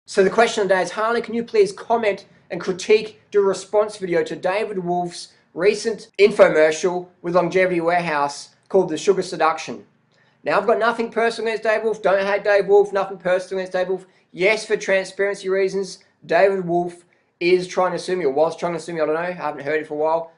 So the question of the day is, Harley, can you please comment and critique, do a response video to David Wolfe's recent infomercial with Longevity Warehouse called The Sugar Seduction? Now, I've got nothing personal against David Wolfe, don't hate David Wolfe, nothing personal against David Wolfe. Yes, for transparency reasons, David Wolfe is trying to sue me, or was trying to sue me, I don't know, I haven't heard it for a while.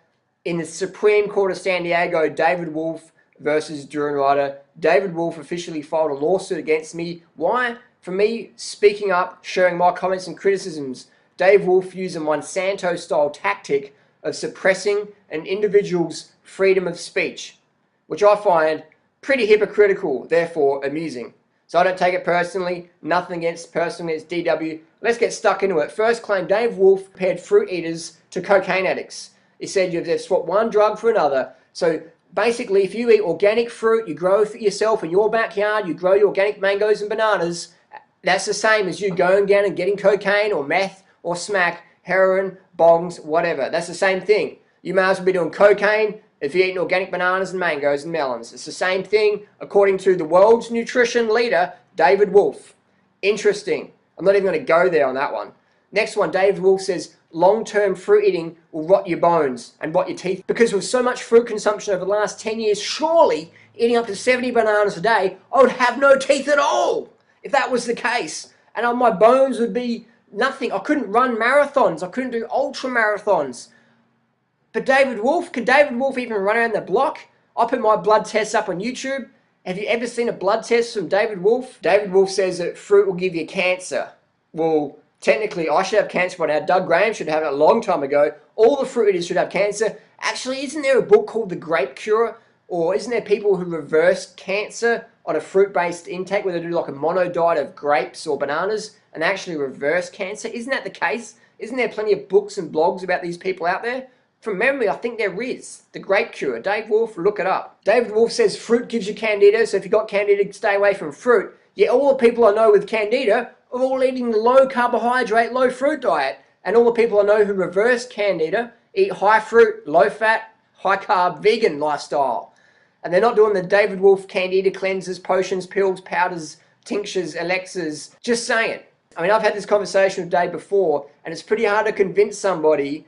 In the Supreme Court of San Diego, David Wolfe versus DURIANRIDER, David Wolfe officially filed a lawsuit against me. Why? For me speaking up, sharing my comments and criticisms. Dave Wolfe used a Monsanto-style tactic of suppressing an individual's freedom of speech, which I find pretty hypocritical, therefore amusing. So I don't take it personally, nothing against DW. Let's get stuck into it. First claim, Dave Wolfe compared fruit eaters to cocaine addicts. He said you've swapped one drug for another. So basically, if you eat organic fruit, you grow it yourself in your backyard, you grow your organic mangoes and bananas, that's the same as you going down and getting cocaine or meth or smack, heroin, bongs, whatever. That's the same thing. You may as well be doing cocaine if you're eating organic bananas and mangoes and melons. It's the same thing according to the world's nutrition leader, David Wolfe. Interesting. I'm not even going to go there on that one. Next one, David Wolfe says long-term fruit eating will rot your bones and rot your teeth. Because with so much fruit consumption over the last 10 years, surely eating up to 70 bananas a day, I would have no teeth at all if that was the case. And my bones would be nothing. I couldn't run marathons. I couldn't do ultra marathons. But David Wolfe, can David Wolfe even run around the block? I put my blood tests up on YouTube. Have you ever seen a blood test from David Wolfe? David Wolfe says that fruit will give you cancer. Well, technically, I should have cancer by now. Doug Graham should have it a long time ago. All the fruit eaters should have cancer. Actually, isn't there a book called The Grape Cure? Or isn't there people who reverse cancer on a fruit-based intake where they do like a mono diet of grapes or bananas and actually reverse cancer? Isn't that the case? Isn't there plenty of books and blogs about these people out there? From memory, I think there is. The Grape Cure. Dave Wolfe, look it up. David Wolfe says fruit gives you candida, so if you've got candida, stay away from fruit. Yet all the people I know with candida are all eating the low carbohydrate, low fruit diet. And all the people I know who reverse candida eat high fruit, low fat, high carb, vegan lifestyle. And they're not doing the David Wolfe candida cleansers, potions, pills, powders, tinctures, elixirs. Just saying. I mean, I've had this conversation with Dave before, and it's pretty hard to convince somebody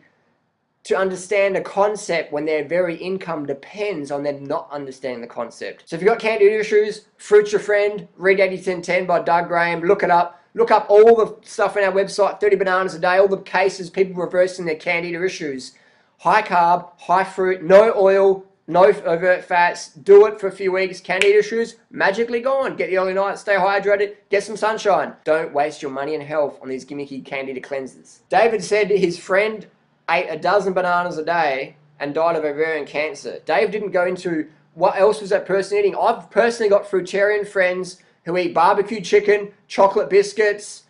to understand a concept when their very income depends on them not understanding the concept. So if you've got candida issues, fruit's your friend, read 80-10-10 by Doug Graham, look it up. Look up all the stuff on our website, 30 bananas a day, all the cases, people reversing their candida issues. High carb, high fruit, no oil, no overt fats, do it for a few weeks, candida issues, magically gone. Get the early night, stay hydrated, get some sunshine. Don't waste your money and health on these gimmicky candida cleansers. David said his friend ate a dozen bananas a day and died of ovarian cancer. Dave didn't go into what else was that person eating. I've personally got fruitarian friends who eat barbecue chicken, chocolate biscuits,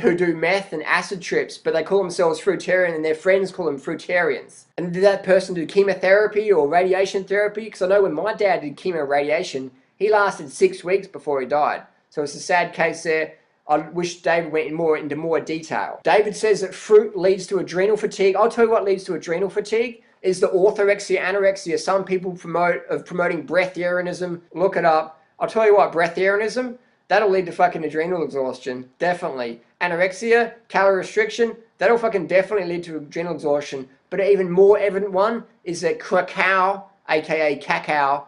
who do meth and acid trips, but they call themselves fruitarian and their friends call them fruitarians. And did that person do chemotherapy or radiation therapy? Because I know when my dad did chemo radiation, he lasted 6 weeks before he died. So it's a sad case there. I wish David went into more detail. David says that fruit leads to adrenal fatigue. I'll tell you what leads to adrenal fatigue is the orthorexia, anorexia. Some people promoting breatharianism. Look it up. I'll tell you what, breatharianism, that'll lead to fucking adrenal exhaustion. Definitely. Anorexia, calorie restriction, that'll fucking definitely lead to adrenal exhaustion. But an even more evident one is the cacao, aka cacao,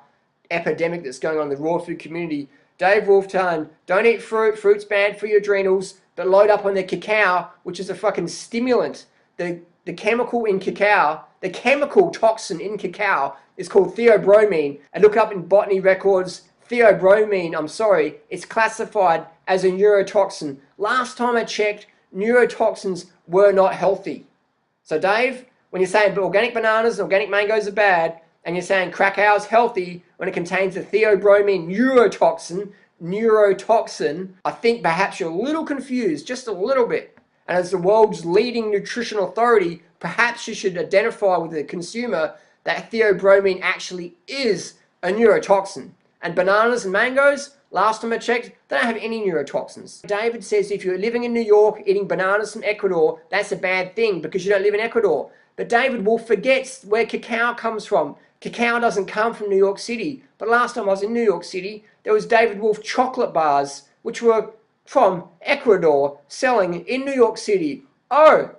epidemic that's going on in the raw food community. Dave Wolfe telling, don't eat fruit, fruit's bad for your adrenals, but load up on the cacao, which is a fucking stimulant. The chemical in cacao, the chemical toxin in cacao is called theobromine. And look up in botany records, theobromine, I'm sorry, it's classified as a neurotoxin. Last time I checked, neurotoxins were not healthy. So Dave, when you're saying organic bananas and organic mangoes are bad, and you're saying cacao is healthy when it contains the theobromine neurotoxin, I think perhaps you're a little confused, just a little bit. And as the world's leading nutrition authority, perhaps you should identify with the consumer that theobromine actually is a neurotoxin. And bananas and mangoes, last time I checked, they don't have any neurotoxins. David says if you're living in New York eating bananas from Ecuador, that's a bad thing because you don't live in Ecuador. But David Wolfe forgets where cacao comes from. Cacao doesn't come from New York City. But last time I was in New York City, there was David Wolfe chocolate bars, which were from Ecuador selling in New York City. Oh,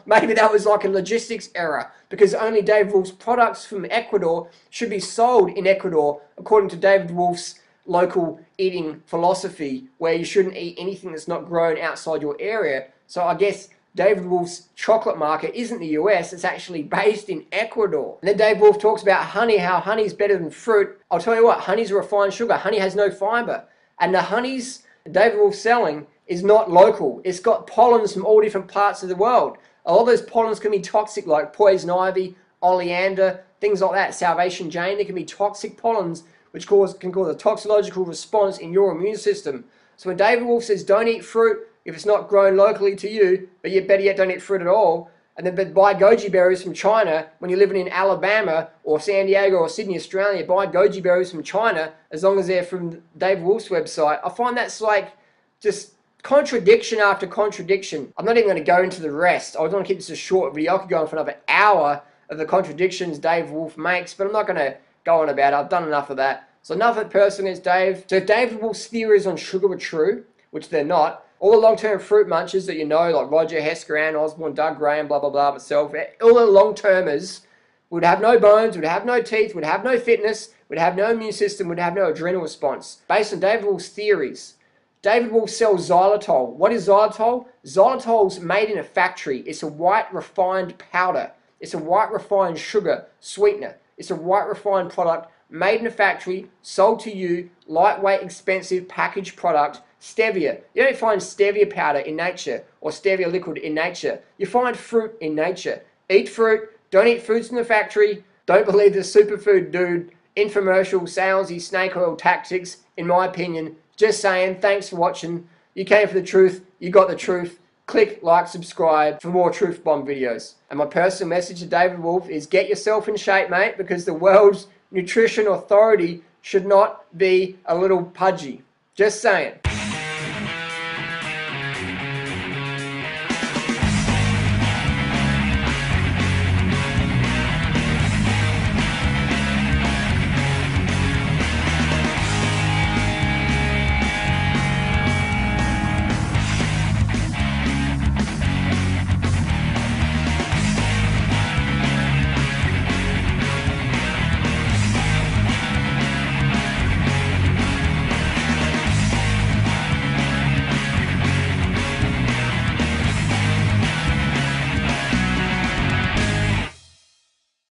maybe that was like a logistics error, because only David Wolfe's products from Ecuador should be sold in Ecuador, according to David Wolfe's local eating philosophy, where you shouldn't eat anything that's not grown outside your area. So I guess David Wolfe's chocolate market isn't the US, it's actually based in Ecuador. And then David Wolfe talks about honey, how honey's better than fruit. I'll tell you what, honey's a refined sugar. Honey has no fiber. And the honeys David Wolfe's selling is not local. It's got pollens from all different parts of the world. A lot of those pollens can be toxic, like poison ivy, oleander, things like that, Salvation Jane. They can be toxic pollens which can cause a toxicological response in your immune system. So when David Wolfe says don't eat fruit if it's not grown locally to you, but you better yet don't eat fruit at all, and then buy goji berries from China when you're living in Alabama or San Diego or Sydney, Australia, buy goji berries from China as long as they're from David Wolfe's website. I find that's like just contradiction after contradiction. I'm not even going to go into the rest. I want to keep this a short video. I could go on for another hour of the contradictions David Wolfe makes, but I'm not going to go on about it. I've done enough of that. So enough of it personally against Dave. So if David Wolfe's theories on sugar were true, which they're not, all the long-term fruit munchers that you know, like Roger, Hesker, Ann Osborne, Doug Graham, blah, blah, blah, myself, all the long-termers would have no bones, would have no teeth, would have no fitness, would have no immune system, would have no adrenal response. Based on David Wolfe's theories. David Wolfe sells xylitol. What is xylitol? Xylitol's made in a factory. It's a white refined powder. It's a white refined sugar sweetener. It's a white refined product made in a factory, sold to you, lightweight, expensive, packaged product. Stevia. You don't find stevia powder in nature or stevia liquid in nature. You find fruit in nature. Eat fruit. Don't eat foods from the factory. Don't believe the superfood dude infomercial salesy snake oil tactics, in my opinion. Just saying, thanks for watching. You came for the truth. You got the truth. Click, like, subscribe for more Truth Bomb videos. And my personal message to David Wolfe is get yourself in shape, mate, because the world's nutrition authority should not be a little pudgy. Just saying.